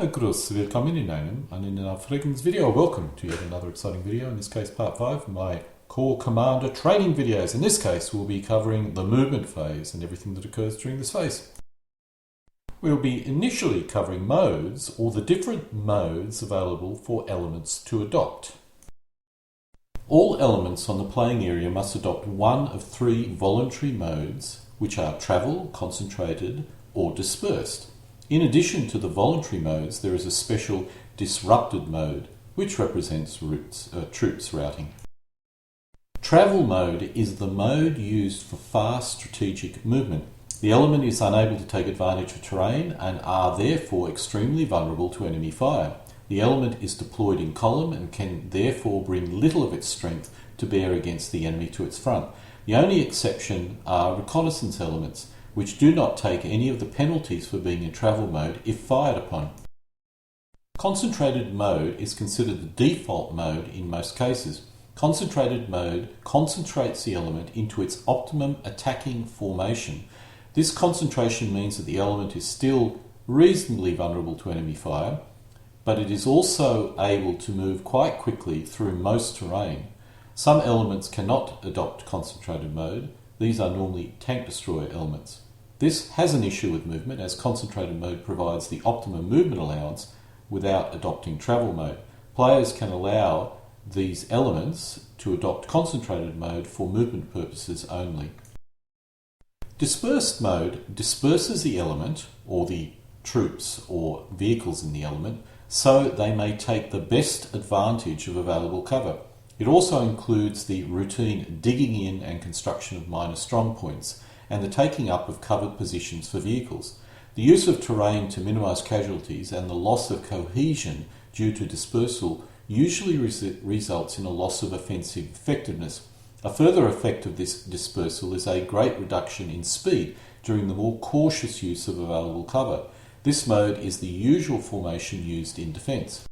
Grüß, willkommen in einem frequent video. Welcome to yet another exciting video, in this case part 5 of my Corps Commander training videos. In this case we'll be covering the movement phase and everything that occurs during this phase. We'll be initially covering modes, or the different modes available for elements to adopt. All elements on the playing area must adopt one of three voluntary modes, which are travel, concentrated, or dispersed. In addition to the voluntary modes, there is a special disrupted mode, which represents troops routing. Travel mode is the mode used for fast strategic movement. The element is unable to take advantage of terrain and are therefore extremely vulnerable to enemy fire. The element is deployed in column and can therefore bring little of its strength to bear against the enemy to its front. The only exception are reconnaissance elements, which do not take any of the penalties for being in travel mode if fired upon. Concentrated mode is considered the default mode in most cases. Concentrated mode concentrates the element into its optimum attacking formation. This concentration means that the element is still reasonably vulnerable to enemy fire, but it is also able to move quite quickly through most terrain. Some elements cannot adopt concentrated mode. These are normally tank destroyer elements. This has an issue with movement, as concentrated mode provides the optimum movement allowance without adopting travel mode. Players can allow these elements to adopt concentrated mode for movement purposes only. Dispersed mode disperses the element, or the troops or vehicles in the element, so they may take the best advantage of available cover. It also includes the routine digging in and construction of minor strong points, and the taking up of covered positions for vehicles. The use of terrain to minimise casualties and the loss of cohesion due to dispersal usually results in a loss of offensive effectiveness. A further effect of this dispersal is a great reduction in speed during the more cautious use of available cover. This mode is the usual formation used in defence.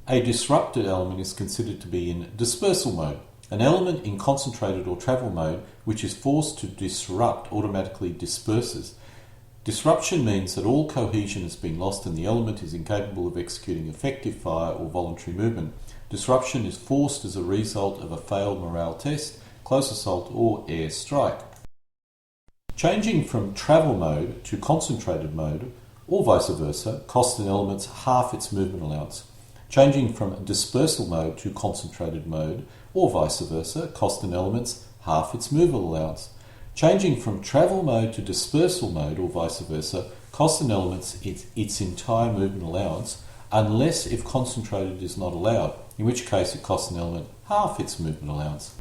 A disrupted element is considered to be in dispersal mode. An element in concentrated or travel mode which is forced to disrupt automatically disperses. Disruption means that all cohesion has been lost and the element is incapable of executing effective fire or voluntary movement. Disruption is forced as a result of a failed morale test, close assault, or air strike. Changing from travel mode to concentrated mode, or vice versa, costs an element half its movement allowance. Changing from dispersal mode to concentrated mode, or vice versa, costs an element half its movement allowance. Changing from travel mode to dispersal mode, or vice versa, costs an element its entire movement allowance, unless if concentrated is not allowed, in which case it costs an element half its movement allowance.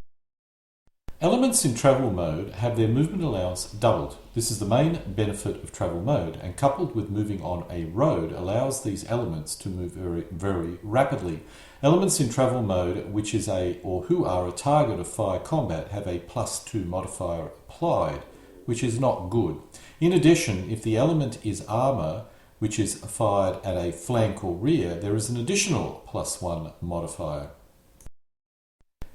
Elements in travel mode have their movement allowance doubled. This is the main benefit of travel mode, and coupled with moving on a road allows these elements to move very rapidly. Elements in travel mode who are a target of fire combat have a +2 modifier applied, which is not good. In addition, if the element is armour, which is fired at a flank or rear, there is an additional +1 modifier.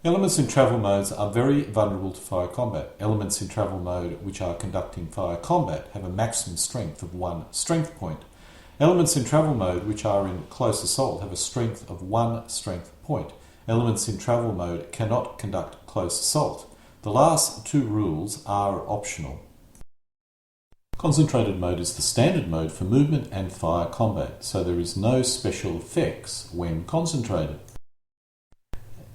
Elements in travel modes are very vulnerable to fire combat. Elements in travel mode which are conducting fire combat have a maximum strength of 1 strength point. Elements in travel mode which are in close assault have a strength of 1 strength point. Elements in travel mode cannot conduct close assault. The last two rules are optional. Concentrated mode is the standard mode for movement and fire combat, so there is no special effects when concentrated.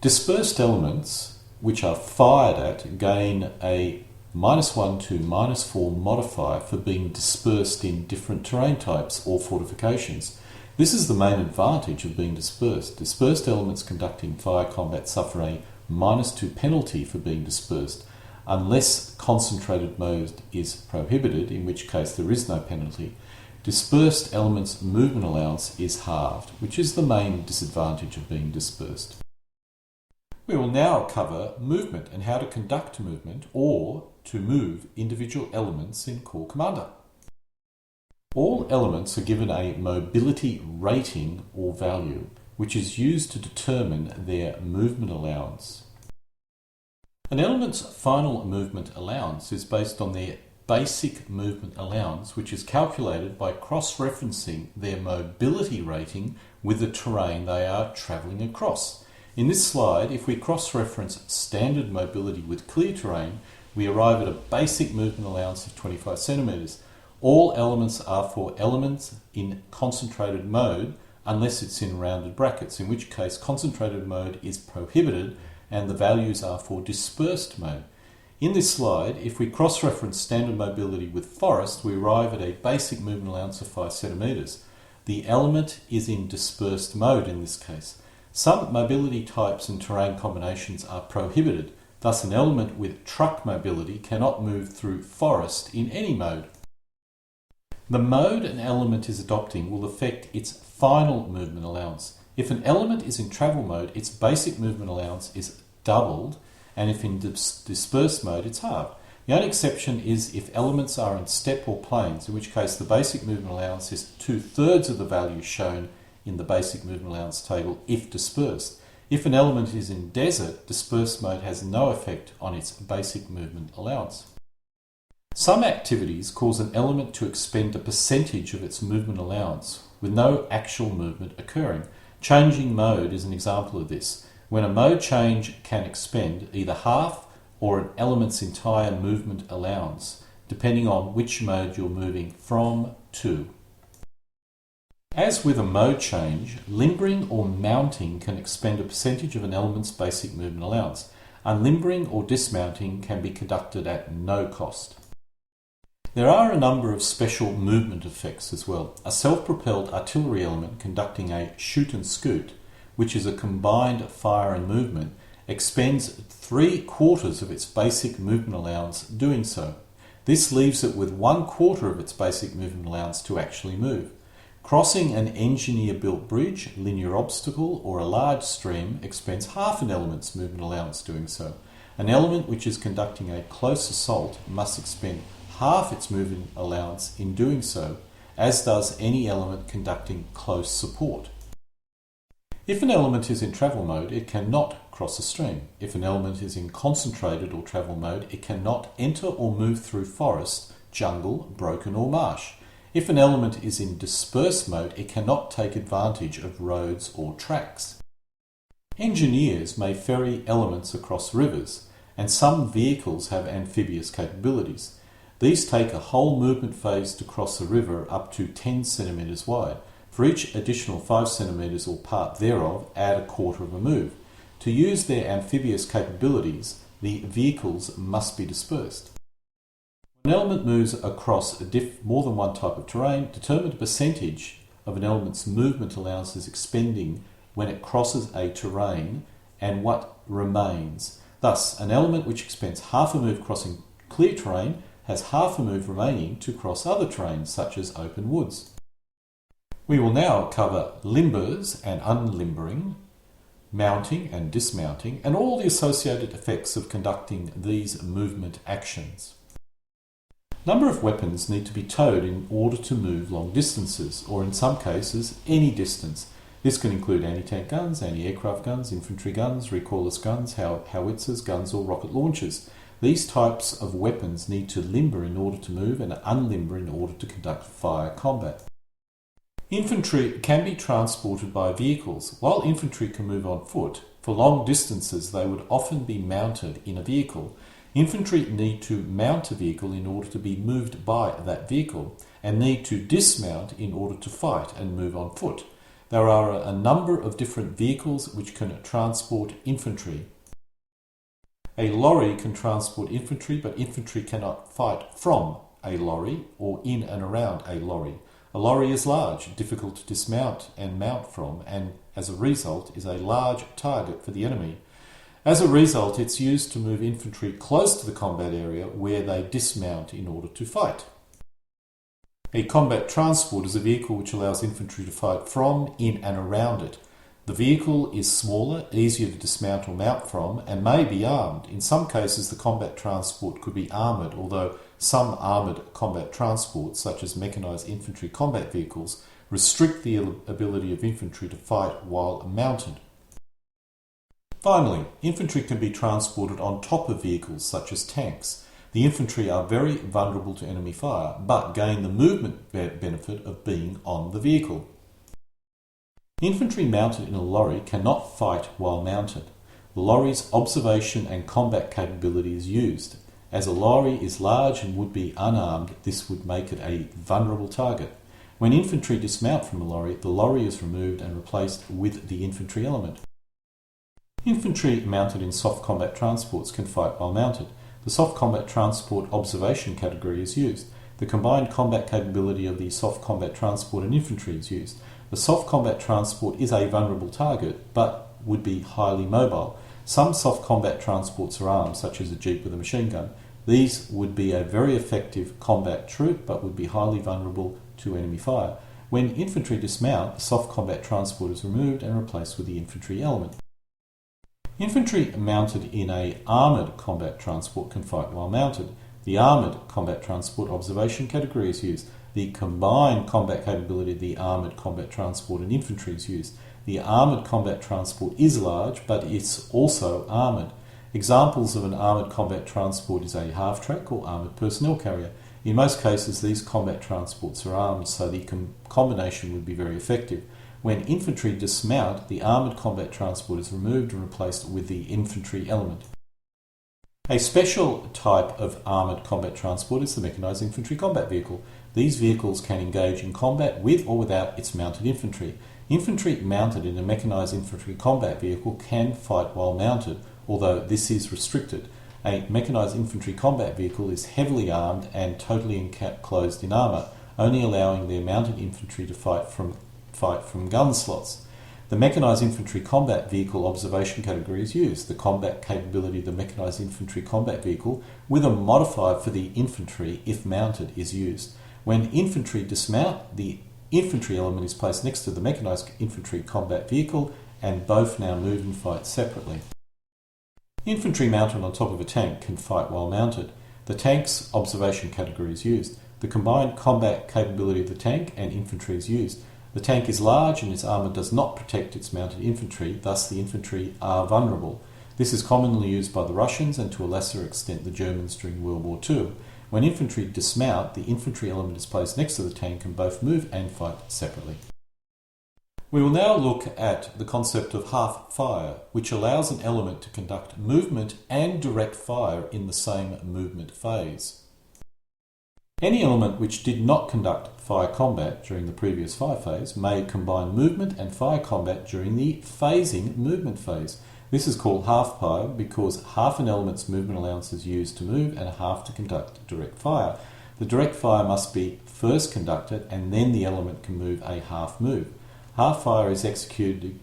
Dispersed elements which are fired at gain a -1 to -4 modifier for being dispersed in different terrain types or fortifications. This is the main advantage of being dispersed. Dispersed elements conducting fire combat suffer a -2 penalty for being dispersed, unless concentrated mode is prohibited, in which case there is no penalty. Dispersed elements' movement allowance is halved, which is the main disadvantage of being dispersed. We will now cover movement and how to conduct movement, or to move individual elements in Corps Commander. All elements are given a mobility rating or value, which is used to determine their movement allowance. An element's final movement allowance is based on their basic movement allowance, which is calculated by cross-referencing their mobility rating with the terrain they are travelling across. In this slide, if we cross-reference standard mobility with clear terrain, we arrive at a basic movement allowance of 25 centimetres. All elements are for elements in concentrated mode unless it's in rounded brackets, in which case concentrated mode is prohibited and the values are for dispersed mode. In this slide, if we cross-reference standard mobility with forest, we arrive at a basic movement allowance of 5 centimetres. The element is in dispersed mode in this case. Some mobility types and terrain combinations are prohibited. Thus, an element with truck mobility cannot move through forest in any mode. The mode an element is adopting will affect its final movement allowance. If an element is in travel mode, its basic movement allowance is doubled, and if in dispersed mode, it's halved. The only exception is if elements are in step or plains, in which case the basic movement allowance is 2/3 of the value shown in the basic movement allowance table if dispersed. If an element is in desert, dispersed mode has no effect on its basic movement allowance. Some activities cause an element to expend a percentage of its movement allowance with no actual movement occurring. Changing mode is an example of this, when a mode change can expend either half or an element's entire movement allowance, depending on which mode you're moving from to. As with a mode change, limbering or mounting can expend a percentage of an element's basic movement allowance. Unlimbering or dismounting can be conducted at no cost. There are a number of special movement effects as well. A self-propelled artillery element conducting a shoot and scoot, which is a combined fire and movement, expends 3/4 of its basic movement allowance doing so. This leaves it with 1/4 of its basic movement allowance to actually move. Crossing an engineer-built bridge, linear obstacle, or a large stream expends half an element's movement allowance doing so. An element which is conducting a close assault must expend half its movement allowance in doing so, as does any element conducting close support. If an element is in travel mode, it cannot cross a stream. If an element is in concentrated or travel mode, it cannot enter or move through forest, jungle, broken or marsh. If an element is in dispersed mode, it cannot take advantage of roads or tracks. Engineers may ferry elements across rivers, and some vehicles have amphibious capabilities. These take a whole movement phase to cross a river up to 10 centimetres wide. For each additional 5 centimetres or part thereof, add a quarter of a move. To use their amphibious capabilities, the vehicles must be dispersed. When an element moves across more than one type of terrain, determine the percentage of an element's movement allowance is expending when it crosses a terrain and what remains. Thus, an element which expends half a move crossing clear terrain has half a move remaining to cross other terrains, such as open woods. We will now cover limbers and unlimbering, mounting and dismounting, and all the associated effects of conducting these movement actions. Number of weapons need to be towed in order to move long distances, or in some cases, any distance. This can include anti-tank guns, anti-aircraft guns, infantry guns, recoilless guns, howitzers, guns or rocket launchers. These types of weapons need to limber in order to move and unlimber in order to conduct fire combat. Infantry can be transported by vehicles. While infantry can move on foot, for long distances they would often be mounted in a vehicle. Infantry need to mount a vehicle in order to be moved by that vehicle, and need to dismount in order to fight and move on foot. There are a number of different vehicles which can transport infantry. A lorry can transport infantry, but infantry cannot fight from a lorry or in and around a lorry. A lorry is large, difficult to dismount and mount from, and as a result is a large target for the enemy. As a result, it's used to move infantry close to the combat area where they dismount in order to fight. A combat transport is a vehicle which allows infantry to fight from, in and around it. The vehicle is smaller, easier to dismount or mount from, and may be armed. In some cases, the combat transport could be armoured, although some armoured combat transports, such as mechanised infantry combat vehicles, restrict the ability of infantry to fight while mounted. Finally, infantry can be transported on top of vehicles such as tanks. The infantry are very vulnerable to enemy fire, but gain the movement benefit of being on the vehicle. Infantry mounted in a lorry cannot fight while mounted. The lorry's observation and combat capability is used. As a lorry is large and would be unarmed, this would make it a vulnerable target. When infantry dismount from a lorry, the lorry is removed and replaced with the infantry element. Infantry mounted in soft combat transports can fight while mounted. The soft combat transport observation category is used. The combined combat capability of the soft combat transport and infantry is used. The soft combat transport is a vulnerable target, but would be highly mobile. Some soft combat transports are armed, such as a jeep with a machine gun. These would be a very effective combat troop, but would be highly vulnerable to enemy fire. When infantry dismount, the soft combat transport is removed and replaced with the infantry element. Infantry mounted in a armoured combat transport can fight while mounted. The armoured combat transport observation category is used. The combined combat capability of the armoured combat transport and infantry is used. The armoured combat transport is large, but it's also armoured. Examples of an armoured combat transport is a half-track or armoured personnel carrier. In most cases, these combat transports are armed, so the combination would be very effective. When infantry dismount, the armoured combat transport is removed and replaced with the infantry element. A special type of armoured combat transport is the mechanised infantry combat vehicle. These vehicles can engage in combat with or without its mounted infantry. Infantry mounted in a mechanised infantry combat vehicle can fight while mounted, although this is restricted. A mechanised infantry combat vehicle is heavily armed and totally enclosed in armour, only allowing their mounted infantry to fight from gun slots. The mechanised infantry combat vehicle observation category is used. The combat capability of the mechanised infantry combat vehicle with a modifier for the infantry, if mounted, is used. When infantry dismount, the infantry element is placed next to the mechanised infantry combat vehicle, and both now move and fight separately. Infantry mounted on top of a tank can fight while mounted. The tank's observation category is used. The combined combat capability of the tank and infantry is used. The tank is large and its armour does not protect its mounted infantry, thus the infantry are vulnerable. This is commonly used by the Russians and to a lesser extent the Germans during World War II. When infantry dismount, the infantry element is placed next to the tank and both move and fight separately. We will now look at the concept of half fire, which allows an element to conduct movement and direct fire in the same movement phase. Any element which did not conduct fire combat during the previous fire phase may combine movement and fire combat during the phasing movement phase. This is called half fire because half an element's movement allowance is used to move and half to conduct direct fire. The direct fire must be first conducted and then the element can move a half move. Half fire is executed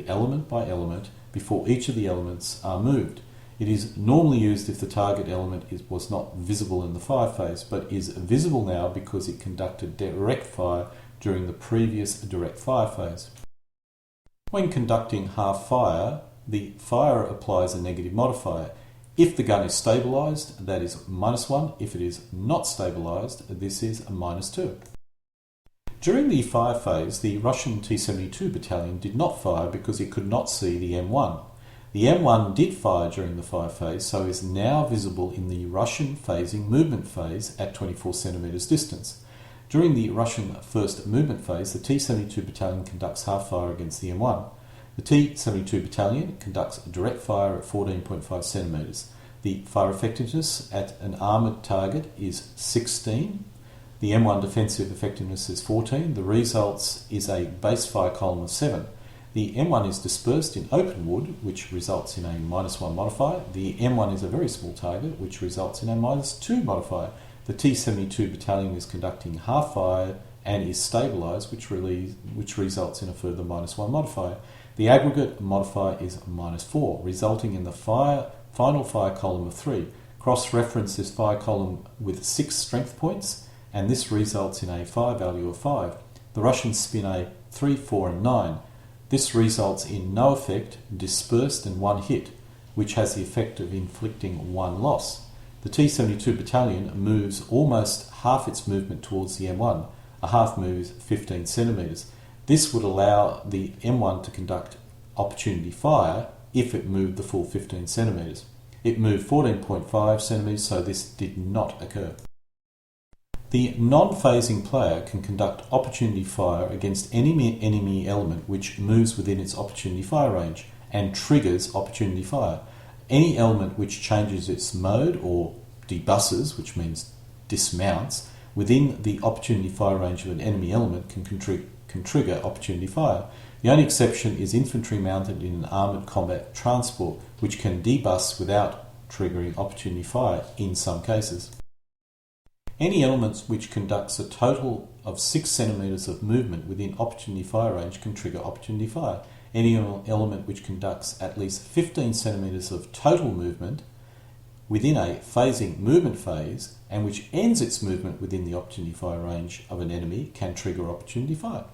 element by element before each of the elements are moved. It is normally used if the target element was not visible in the fire phase, but is visible now because it conducted direct fire during the previous direct fire phase. When conducting half fire, the firer applies a negative modifier. If the gun is stabilised, that is -1. If it is not stabilised, this is a -2. During the fire phase, the Russian T-72 battalion did not fire because it could not see the M1. The M1 did fire during the fire phase, so is now visible in the Russian phasing movement phase at 24 centimetres distance. During the Russian first movement phase, the T-72 battalion conducts half fire against the M1. The T-72 battalion conducts direct fire at 14.5 centimetres. The fire effectiveness at an armoured target is 16. The M1 defensive effectiveness is 14. The results is a base fire column of 7. The M1 is dispersed in open wood, which results in a -1 modifier. The M1 is a very small target, which results in a -2 modifier. The T-72 battalion is conducting half fire and is stabilised, which results in a further -1 modifier. The aggregate modifier is -4, resulting in the final fire column of 3. Cross-reference this fire column with 6 strength points, and this results in a fire value of 5. The Russians spin a 3, 4 and 9. This results in no effect, dispersed and 1 hit, which has the effect of inflicting 1 loss. The T-72 battalion moves almost half its movement towards the M1. A half move is 15 centimetres. This would allow the M1 to conduct opportunity fire if it moved the full 15 centimetres. It moved 14.5 centimetres, so this did not occur. The non-phasing player can conduct opportunity fire against any enemy element which moves within its opportunity fire range and triggers opportunity fire. Any element which changes its mode or debusses, which means dismounts, within the opportunity fire range of an enemy element can trigger opportunity fire. The only exception is infantry mounted in an armoured combat transport, which can debus without triggering opportunity fire in some cases. Any element which conducts a total of 6 centimetres of movement within opportunity fire range can trigger opportunity fire. Any element which conducts at least 15 centimetres of total movement within a phasing movement phase and which ends its movement within the opportunity fire range of an enemy can trigger opportunity fire.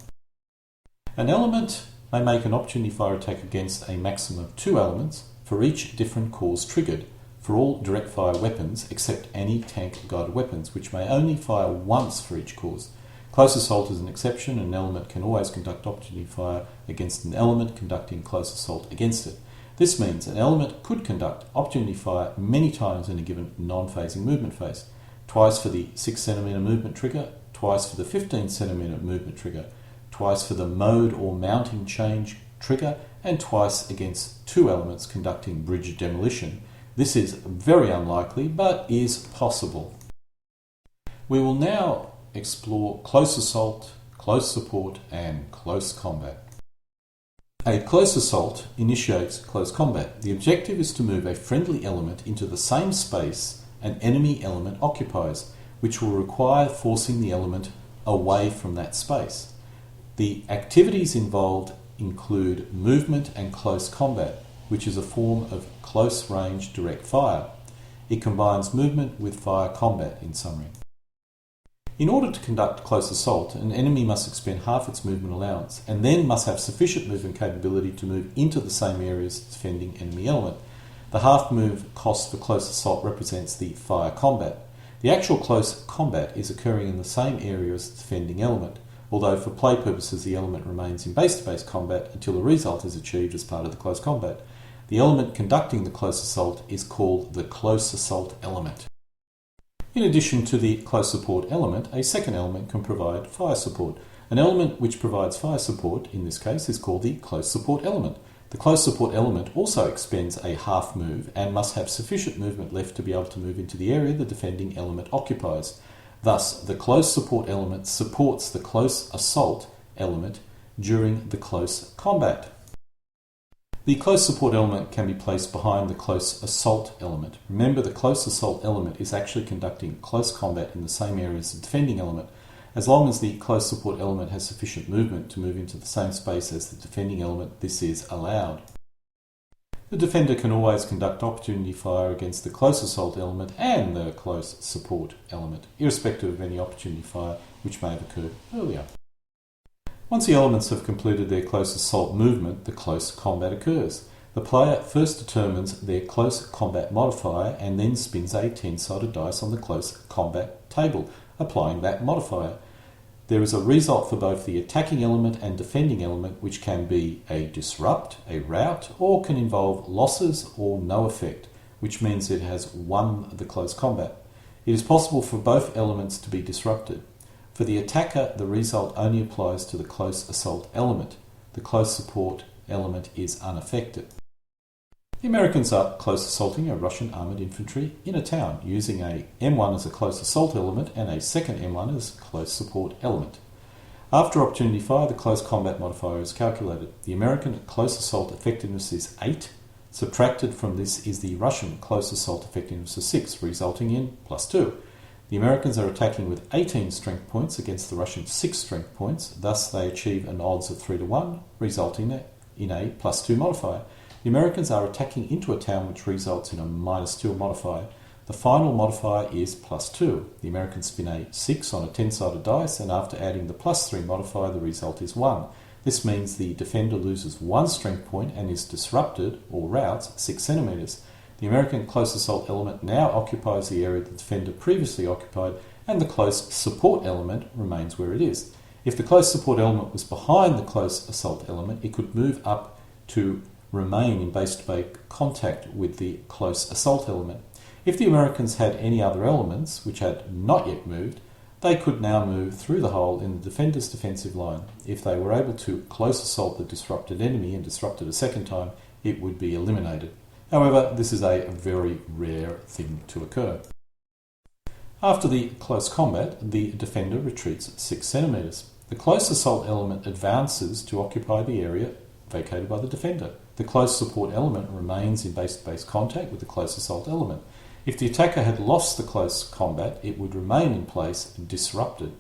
An element may make an opportunity fire attack against a maximum of 2 elements for each different cause triggered, for all direct fire weapons except anti-tank guided weapons, which may only fire once for each cause. Close assault is an exception. An element can always conduct opportunity fire against an element conducting close assault against it. This means an element could conduct opportunity fire many times in a given non-phasing movement phase. Twice for the 6 centimetre movement trigger, twice for the 15 centimetre movement trigger, twice for the mode or mounting change trigger, and twice against 2 elements conducting bridge demolition. This is very unlikely, but is possible. We will now explore close assault, close support, and close combat. A close assault initiates close combat. The objective is to move a friendly element into the same space an enemy element occupies, which will require forcing the element away from that space. The activities involved include movement and close combat, which is a form of close-range direct fire. It combines movement with fire combat, in summary. In order to conduct close assault, an enemy must expend half its movement allowance and then must have sufficient movement capability to move into the same area as the defending enemy element. The half move cost for close assault represents the fire combat. The actual close combat is occurring in the same area as the defending element, although for play purposes the element remains in base-to-base combat until a result is achieved as part of the close combat. The element conducting the close assault is called the close assault element. In addition to the close support element, a second element can provide fire support. An element which provides fire support, in this case, is called the close support element. The close support element also expends a half move and must have sufficient movement left to be able to move into the area the defending element occupies. Thus, the close support element supports the close assault element during the close combat. The close support element can be placed behind the close assault element. Remember, the close assault element is actually conducting close combat in the same area as the defending element. As long as the close support element has sufficient movement to move into the same space as the defending element, this is allowed. The defender can always conduct opportunity fire against the close assault element and the close support element, irrespective of any opportunity fire which may have occurred earlier. Once the elements have completed their close assault movement, the close combat occurs. The player first determines their close combat modifier and then spins a 10-sided dice on the close combat table, applying that modifier. There is a result for both the attacking element and defending element, which can be a disrupt, a rout, or can involve losses or no effect, which means it has won the close combat. It is possible for both elements to be disrupted. For the attacker, the result only applies to the close assault element. The close support element is unaffected. The Americans are close assaulting a Russian armoured infantry in a town, using a M1 as a close assault element and a second M1 as close support element. After opportunity fire, the close combat modifier is calculated. The American close assault effectiveness is 8. Subtracted from this is the Russian close assault effectiveness of 6, resulting in +2. The Americans are attacking with 18 strength points against the Russian 6 strength points, thus they achieve an odds of 3-1, resulting in a +2 modifier. The Americans are attacking into a town, which results in a -2 modifier. The final modifier is +2. The Americans spin a 6 on a 10-sided dice, and after adding the +3 modifier, the result is 1. This means the defender loses 1 strength point and is disrupted, or routs, 6 centimetres. The American close assault element now occupies the area the defender previously occupied, and the close support element remains where it is. If the close support element was behind the close assault element, it could move up to remain in base-to-base contact with the close assault element. If the Americans had any other elements which had not yet moved, they could now move through the hole in the defender's defensive line. If they were able to close assault the disrupted enemy and disrupt it a second time, it would be eliminated. However, this is a very rare thing to occur. After the close combat, the defender retreats 6 centimetres. The close assault element advances to occupy the area vacated by the defender. The close support element remains in base-to-base contact with the close assault element. If the attacker had lost the close combat, it would remain in place disrupted.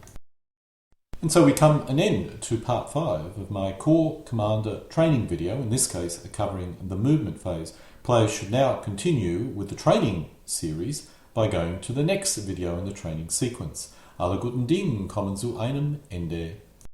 And so we come an end to part 5 of my Corps Commander training video, in this case covering the movement phase. Players should now continue with the training series by going to the next video in the training sequence. Alle guten Dinge kommen zu einem Ende.